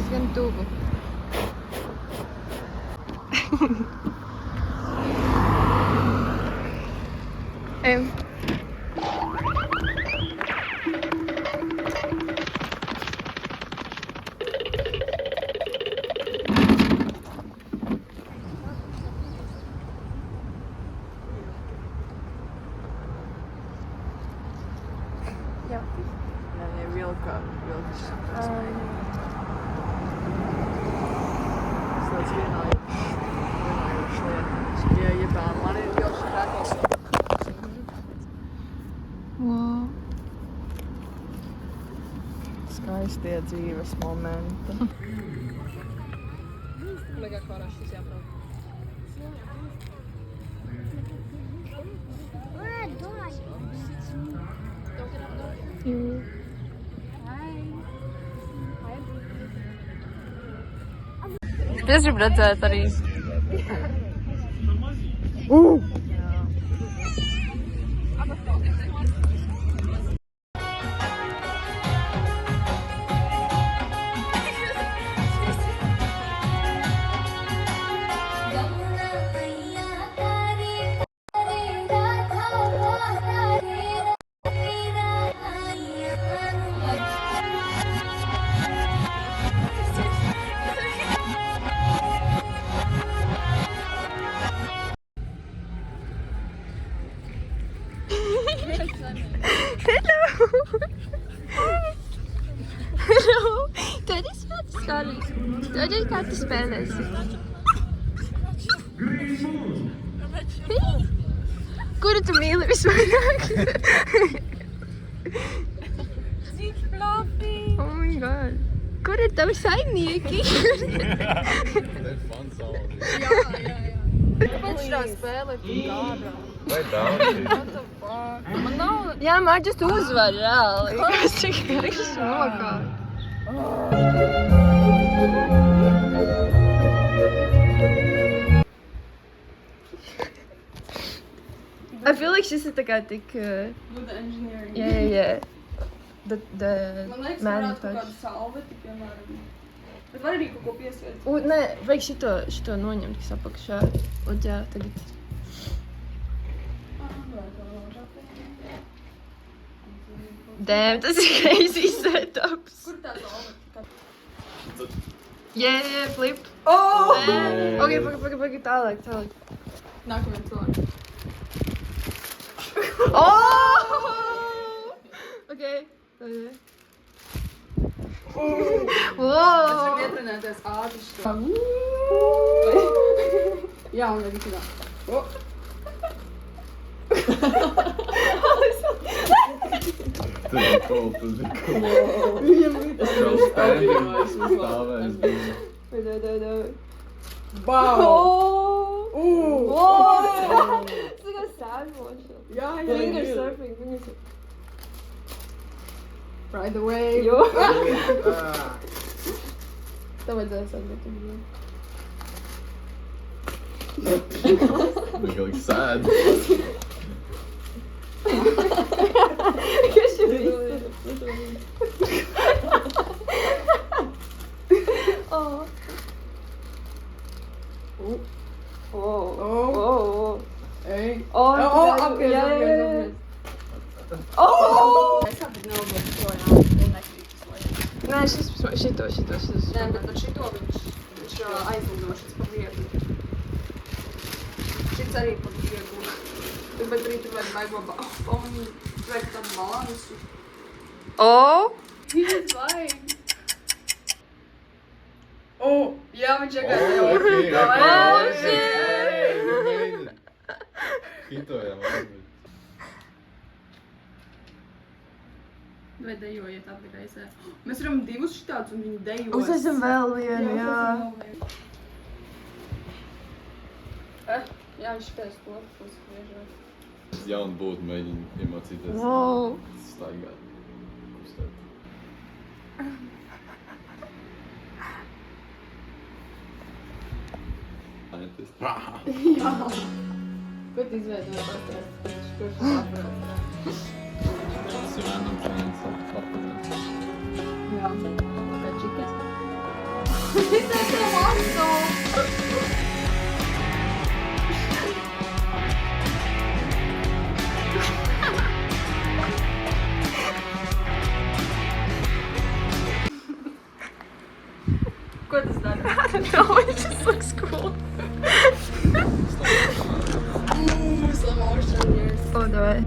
diezgan tuvu. Ejam. Ja. Nee, Wilke. Wilke is dat is weer nou je baan. Wanneer die als je gaat als Wow. skaistie dzīves momenti. Mega хорошо zapravo. Es gribu redzēt arī. Hello! Tu arī svētas skārīs. Tu arī kā tu spēlēsi. Kuru tu mīli visvairāk? Cik fluffy! Oh my god. Kur ir tavi saimnieki? Kāpēc šā spēle ir tik gārā? Vai daudz? What the fuck? Man nav... Jā, Mārķis tu uzvar reāli. Kas tik garš nokāp. I feel like šis ir tā kā tik... Good engineering. Yeah. The Man liekas, man varētu kaut touch. kādu salveti, piemēram. Bet var arī kaut ko piesviet. Nē, vajag šito noņemt, kas apakšā. Un jā, tagad. Damn, tas ir crazy setups. Kur tā salveti? Yeah, flip. Oh! Damn. Ok, pagaid, tālāk. Nākamajam cilvēkam. Oh! Ok. Wow! Varam ietrenēties ātri šo. Jā, un arī tā. Tas ir cool, tas ir cool. Viņam ir Es jau standing stāvēs bija. Bau! Wow! Tas ir kā sad motion. Jā, Finger surfing. Ride the wave. Jo. Tev vajadzēja sadēt. Look like sad. Kas šis ir? Oh. Oh. Ej. Apgriezt. Jā. Oh! Es kāpēc neuzliek projām un nekrītas laikam. Nē, šito. Nē, bet ar šito viņš aizlidošas pa vieglu. Šits arī pa vieglu. Bet arī tur vajag baigo balonu. Vajag tādu balansu. Oh! Viņš vajag. Jā, viņš iegāja. Oh, shit! Hitojam, varbūt. Vai dejojiet abi reizē. Mēs varam divus šitādus un viņi dejos. Uztaisam vēl vienu, jā. Jā, viņš spēs to pusgriežot. Tas jauni būtu, mēģinu iemācīties. Wow. Staigāt. Kustēt. Jā. Ko tu izveidoji pastāst? Kurš saprot? Tas ir random klients, papildināt. Jā. Kā chicken? looks cool. Ooh, slow motion, yes. О, давай.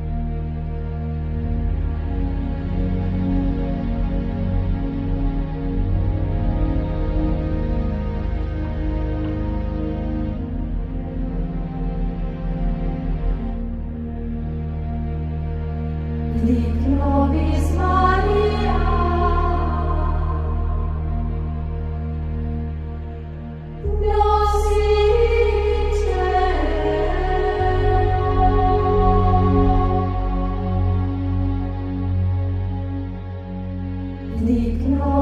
Dic nobis Maria, nos in cielo. Dic nobis